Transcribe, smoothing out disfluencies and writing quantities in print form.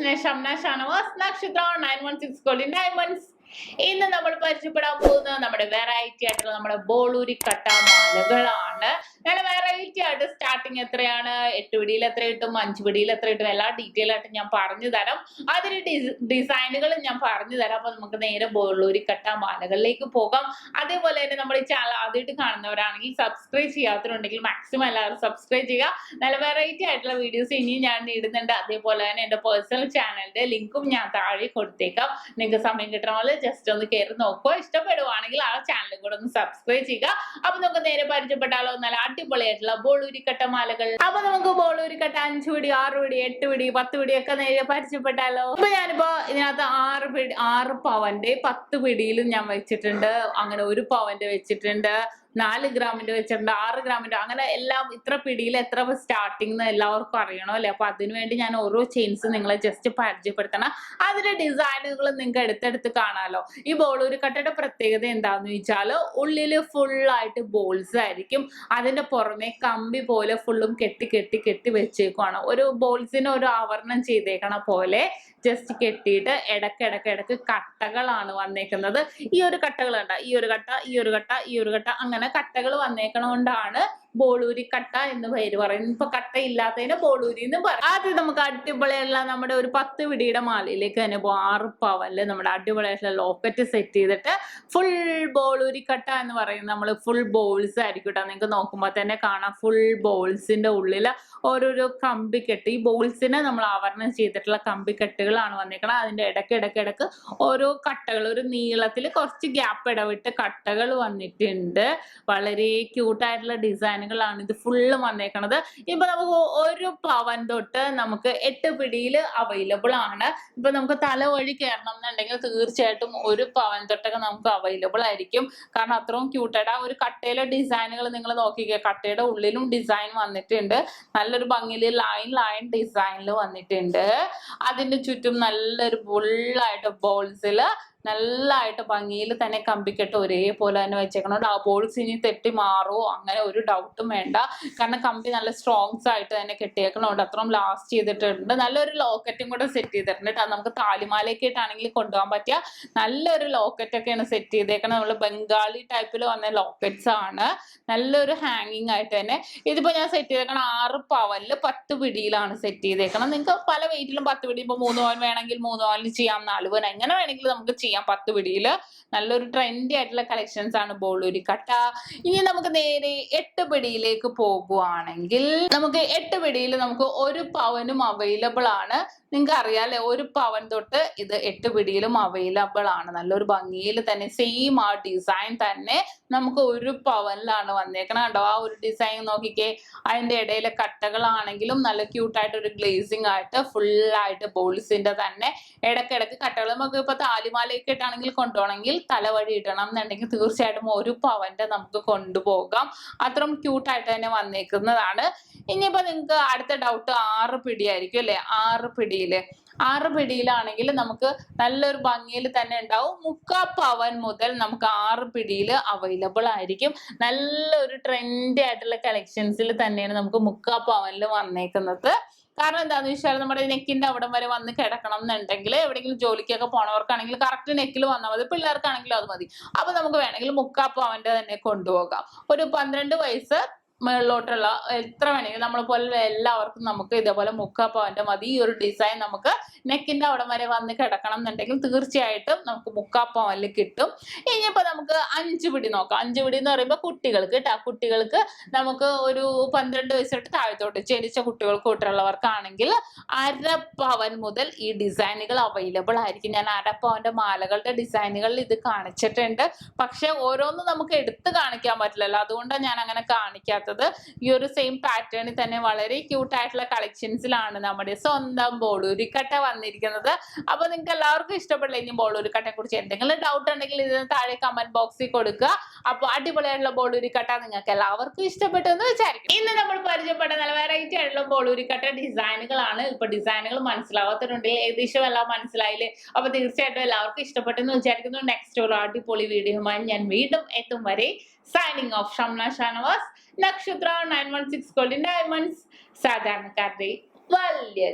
നക്ഷത്ര 916 golden diamonds. ഇന്ന് നമ്മൾ പരിചയപ്പെടാൻ പോകുന്നത് നമ്മുടെ വെറൈറ്റി ആയിട്ടുള്ള നമ്മുടെ ബോളൂരി കട്ട മാലകളാണ്. ഞാൻ വെറൈറ്റി ആയിട്ട് സ്റ്റാർട്ടിങ് എത്രയാണ്, 8 പിടിയിൽ എത്ര കിട്ടും, 5 പിടിയിൽ എത്ര കിട്ടും, എല്ലാ ഡീറ്റെയിൽ ആയിട്ട് ഞാൻ പറഞ്ഞു തരാം. അതിന് ഡിസൈനുകളും ഞാൻ പറഞ്ഞു തരാം. അപ്പൊ നമുക്ക് നേരെ ബോളൂരി കട്ട മാലകളിലേക്ക് പോകാം. അതേപോലെ തന്നെ നമ്മുടെ ഈ ചാനൽ ആദ്യമായിട്ട് കാണുന്നവരാണെങ്കിൽ സബ്സ്ക്രൈബ് ചെയ്യാത്തവരുണ്ടെങ്കിൽ മാക്സിമം എല്ലാവരും സബ്സ്ക്രൈബ് ചെയ്യുക. നല്ല വെറൈറ്റി ആയിട്ടുള്ള വീഡിയോസ് ഇനിയും ഞാൻ ഇടുന്നുണ്ട്. അതേപോലെ തന്നെ എന്റെ പേഴ്സണൽ ചാനലിന്റെ ലിങ്കും ഞാൻ താഴെ കൊടുത്തേക്കാം. നിങ്ങൾക്ക് സമയം കിട്ടണ പോലെ ജസ്റ്റ് ഒന്ന് കയറി നോക്കുക. ഇഷ്ടപ്പെടുവാണെങ്കിൽ ആ ചാനൽ കൂടെ ഒന്ന് സബ്സ്ക്രൈബ് ചെയ്യുക. അപ്പൊ നമുക്ക് നേരെ പരിചയപ്പെട്ടാലോ നല്ല അടിപൊളിയായിട്ടുള്ള ബോളൂരി കട്ട മാലകൾ. അപ്പൊ നമുക്ക് ബോളൂരി കട്ട 5 പിടി, 6 പിടി, 8 പിടി, 10 പിടി ഒക്കെ നേരെ പരിചയപ്പെട്ടാലോ. അപ്പൊ ഞാനിപ്പോ ഇതിനകത്ത് 6 പവന്റെ 10 പിടിയിലും ഞാൻ വെച്ചിട്ടുണ്ട്. അങ്ങനെ 1 പവന്റെ വെച്ചിട്ടുണ്ട്, 4 ഗ്രാമിന്റെ വെച്ചിട്ടുണ്ട്, 6 ഗ്രാമിന്റെ, അങ്ങനെ എല്ലാം ഇത്ര പിടിയിൽ എത്ര സ്റ്റാർട്ടിങ് എല്ലാവർക്കും അറിയണോ അല്ലെ. അപ്പൊ അതിനുവേണ്ടി ഞാൻ ഓരോ ചെയിൻസ് നിങ്ങളെ ജസ്റ്റ് പരിചയപ്പെടുത്തണം. അതിന്റെ ഡിസൈനുകൾ നിങ്ങൾക്ക് എടുത്തെടുത്ത് കാണാലോ. ഈ ബോളൂരി കട്ടയുടെ പ്രത്യേകത എന്താന്ന് വെച്ചാൽ ഉള്ളില് ഫുൾ ആയിട്ട് ബോൾസ് ആയിരിക്കും. അതിന്റെ പുറമെ കമ്പി പോലെ ഫുള്ളും കെട്ടി കെട്ടി കെട്ടി വെച്ചേക്കുവാണ്. ഒരു ബോൾസിന് ഒരു ആവരണം ചെയ്തേക്കണ പോലെ ജസ്റ്റ് കെട്ടിയിട്ട് ഇടക്ക് കട്ടകളാണ് വന്നേക്കുന്നത്. ഈ ഒരു കട്ടകൾ കണ്ട, ഈ ഒരു കട്ട, ഈ ഒരു കട്ട, ഈ ഒരു കട്ട, അങ്ങനെ കട്ടകൾ വന്നേക്കണോണ്ടാണ് ബോളൂരി കട്ട എന്ന് പേര് പറയുന്നത്. ഇപ്പൊ കട്ട ഇല്ലാത്തതിന് ബോളൂരി എന്ന് പറയും. ആദ്യം നമുക്ക് അടിപൊളിയുള്ള നമ്മുടെ ഒരു 10 പിടിയുടെ മാലയിലേക്ക് തന്നെ 6 പവനില് നമ്മുടെ അടിപൊളിയായിട്ടുള്ള ലോക്കറ്റ് സെറ്റ് ചെയ്തിട്ട് ഫുൾ ബോളൂരി കട്ട എന്ന് പറയുന്നത് നമ്മൾ ഫുൾ ബോൾസ് ആയിരിക്കും കേട്ടോ. നിങ്ങൾക്ക് നോക്കുമ്പോൾ തന്നെ കാണാം ഫുൾ ബോൾസിന്റെ ഉള്ളിൽ ഓരോരോ കമ്പി കെട്ട്. ഈ ബോൾസിനെ നമ്മൾ ആവരണം ചെയ്തിട്ടുള്ള കമ്പി കെട്ടുകളാണ് വന്നേക്കുന്നത്. അതിന്റെ ഇടക്ക് ഓരോ കട്ടകൾ, ഒരു നീളത്തിൽ കുറച്ച് ഗ്യാപ്പ് ഇടവിട്ട് കട്ടകൾ വന്നിട്ടുണ്ട്. വളരെ ക്യൂട്ടായിട്ടുള്ള ഡിസൈനുകളാണ് ഇത് ഫുള്ള് വന്നേക്കണത്. ഇപ്പൊ നമുക്ക് 1 പവൻ തൊട്ട് നമുക്ക് 8 പിടിയിൽ അവൈലബിൾ ആണ്. ഇപ്പൊ നമുക്ക് തല വഴി കയറണം എന്നുണ്ടെങ്കിൽ തീർച്ചയായിട്ടും 1 പവൻ തൊട്ടൊക്കെ നമുക്ക് അവൈലബിൾ ആയിരിക്കും. കാരണം അത്രയും ക്യൂട്ടായിട്ട് ആ ഒരു കട്ടയിലെ ഡിസൈനുകൾ നിങ്ങൾ നോക്കിക്കേ. കട്ടയുടെ ഉള്ളിലും ഡിസൈൻ വന്നിട്ടുണ്ട്. നല്ലൊരു ഭംഗിയിൽ ലൈൻ ഡിസൈനിൽ വന്നിട്ടുണ്ട്. അതിന്റെ ചുറ്റും നല്ലൊരു ഫുള്ളായിട്ട് ബോൾസിൽ നല്ലതായിട്ട് ഭംഗിയിൽ തന്നെ കമ്പിക്കെട്ട് ഒരേപോലെ തന്നെ വെച്ചേക്കണം. ആ ബോൾസ് ഇനി തെറ്റി മാറുമോ അങ്ങനെ ഒരു ഡൗട്ടും വേണ്ട. കാരണം കമ്പി നല്ല സ്ട്രോങ്സ് ആയിട്ട് തന്നെ കെട്ടിയേക്കണോണ്ട് അത്രയും ലാസ്റ്റ് ചെയ്തിട്ടുണ്ട്. നല്ലൊരു ലോക്കറ്റും കൂടെ സെറ്റ് ചെയ്തിട്ടുണ്ട്. അത് നമുക്ക് താലിമാലയൊക്കെ ആയിട്ടാണെങ്കിൽ കൊണ്ടുപോകാൻ പറ്റിയ നല്ലൊരു ലോക്കറ്റ് ഒക്കെയാണ് സെറ്റ് ചെയ്തേക്കണം. നമ്മൾ ബംഗാളി ടൈപ്പിൽ വന്ന ലോക്കറ്റ്സ് ആണ്. നല്ലൊരു ഹാങ്ങിങ് ആയിട്ട് തന്നെ. ഇതിപ്പോ ഞാൻ സെറ്റ് ചെയ്തേക്കണം 6 പവനിൽ 10 പിടിയിലാണ് സെറ്റ് ചെയ്തേക്കണം. നിങ്ങൾക്ക് പല വെയിറ്റിലും 10 പിടി, ഇപ്പൊ 3 പവൻ വേണമെങ്കിൽ 3 പവനിൽ ചെയ്യാം, 4 പവൻ എങ്ങനെ വേണമെങ്കിലും നമുക്ക് ചെയ്യാം. 10 പിടിയില് നല്ലൊരു ട്രെൻഡി ആയിട്ടുള്ള കളക്ഷൻസ് ആണ് ബോളൂരി കട്ട. ഇനി നമുക്ക് നേരെ 8 പിടിയിലേക്ക് പോകുവാണെങ്കിൽ നമുക്ക് 8 പിടിയിൽ നമുക്ക് 1 പവനും അവൈലബിൾ ആണ്. നിങ്ങൾക്ക് അറിയാലേ 1 പവൻ തൊട്ട് ഇത് 8 പിടിയിലും അവൈലബിൾ ആണ്. നല്ലൊരു ഭംഗിയിൽ തന്നെ സെയിം ആ ഡിസൈൻ തന്നെ നമുക്ക് 1 പവനിലാണ് വന്നേക്കണം. കണ്ടോ ആ ഒരു ഡിസൈൻ നോക്കിക്കേ. അതിന്റെ ഇടയിലെ കട്ടകളാണെങ്കിലും നല്ല ക്യൂട്ടായിട്ട് ഒരു ഗ്ലേസിംഗ് ആയിട്ട് ഫുള്ളായിട്ട് ബോൾസിന്റെ തന്നെ ഇടക്കിടക്ക് കട്ടകൾ. നമുക്ക് ഇപ്പൊ താലിമാലയൊക്കെ ഇട്ടാണെങ്കിൽ കൊണ്ടുപോകണമെങ്കിൽ തലവഴി ഇടണം എന്നുണ്ടെങ്കിൽ തീർച്ചയായിട്ടും 1 പവന്റെ നമുക്ക് കൊണ്ടുപോകാം. അത്രയും ക്യൂട്ടായിട്ട് തന്നെ വന്നേക്കുന്നതാണ്. ഇനിയിപ്പോ നിങ്ങൾക്ക് അടുത്ത ഡൗട്ട് 6 പിടി ആയിരിക്കും അല്ലെ. 6 പിടിയിലാണെങ്കിൽ നമുക്ക് നല്ലൊരു ഭംഗിയിൽ തന്നെ ഉണ്ടാവും. 3/4 പവൻ മുതൽ നമുക്ക് 6 പിടിയിൽ അവൈലബിൾ ആയിരിക്കും. നല്ലൊരു ട്രെൻഡി ആയിട്ടുള്ള കളക്ഷൻസിൽ തന്നെയാണ് നമുക്ക് 3/4 പവനിൽ വന്നേക്കുന്നത്. കാരണം എന്താണെന്ന് വെച്ചാൽ നമ്മുടെ നെക്കിന്റെ അവിടം വരെ വന്ന് കിടക്കണം എന്നുണ്ടെങ്കിൽ എവിടെയെങ്കിലും ജോലിക്കൊക്കെ പോണവർക്കാണെങ്കിൽ കറക്റ്റ് നെക്കിൽ വന്നാൽ മതി. പിള്ളേർക്കാണെങ്കിലും അത് മതി. അപ്പൊ നമുക്ക് വേണമെങ്കിൽ 3/4 പവന്റെ തന്നെ കൊണ്ടുപോകാം. ഒരു 12 വയസ്സ് മുകളിലോട്ടുള്ള എത്ര വേണമെങ്കിലും നമ്മളെ പോലെ എല്ലാവർക്കും നമുക്ക് ഇതേപോലെ 3/4 പവന്റെ മതി. ഈ ഒരു ഡിസൈൻ നമുക്ക് നെക്കിന്റെ അവിടം വരെ വന്ന് കിടക്കണം എന്നുണ്ടെങ്കിൽ തീർച്ചയായിട്ടും നമുക്ക് 3/4 പവനിൽ കിട്ടും. ഇനിയിപ്പോ നമുക്ക് 5 പിടി നോക്കാം. 5 പിടി എന്ന് പറയുമ്പോൾ കുട്ടികൾക്ക് കേട്ടോ. കുട്ടികൾക്ക് നമുക്ക് ഒരു 12 വയസ്സ് തൊട്ട് താഴത്തോട്ട് ചെടിച്ച കുട്ടികൾക്ക് തൊട്ടുള്ളവർക്കാണെങ്കിൽ 1/2 പവൻ മുതൽ ഈ ഡിസൈനുകൾ അവൈലബിൾ ആയിരിക്കും. ഞാൻ 1/2 പവന്റെ മാലകളുടെ ഡിസൈനുകളിൽ ഇത് കാണിച്ചിട്ടുണ്ട്. പക്ഷെ ഓരോന്നും നമുക്ക് എടുത്ത് കാണിക്കാൻ പറ്റില്ലല്ലോ. അതുകൊണ്ടാണ് ഞാൻ അങ്ങനെ കാണിക്കാത്തത്. ഈ ഒരു സെയിം പാറ്റേണിൽ തന്നെ വളരെ ക്യൂട്ട് ആയിട്ടുള്ള കളക്ഷൻസിലാണ് നമ്മുടെ സ്വന്തം ബോളൂരി കട്ട വന്നിരിക്കുന്നത്. അപ്പൊ നിങ്ങൾക്ക് എല്ലാവർക്കും ഇഷ്ടപ്പെടില്ല. ഇനി ബോളൂരി കട്ടയെ കുറിച്ച് എന്തെങ്കിലും ഡൗട്ട് ഉണ്ടെങ്കിൽ ഇതിന് താഴെ കമന്റ് ബോക്സിൽ കൊടുക്കുക. അപ്പൊ അടിപൊളിയായിട്ടുള്ള ബോളൂരി കട്ട നിങ്ങൾക്ക് എല്ലാവർക്കും ഇഷ്ടപ്പെട്ടു എന്ന് വിചാരിക്കും. ഇന്ന് നമ്മൾ പരിചയപ്പെട്ട നല്ല വെറൈറ്റി ആയിട്ടുള്ള ബോളൂരി കട്ട ഡിസൈനുകളാണ്. ഇപ്പൊ ഡിസൈനുകൾ മനസ്സിലാവാത്തവരുണ്ടെങ്കിൽ ഏകദേശം എല്ലാം മനസ്സിലായില്ലേ. അപ്പൊ തീർച്ചയായിട്ടും എല്ലാവർക്കും ഇഷ്ടപ്പെട്ടെന്ന് വിചാരിക്കുന്നു. നെക്സ്റ്റ് ഒരു അടിപൊളി വീഡിയോയുമായി ഞാൻ വീണ്ടും എത്തും വരെ signing off. നക്ഷത്ര 916 golden diamonds. സാധാരണക്കാരുടെ വലിയ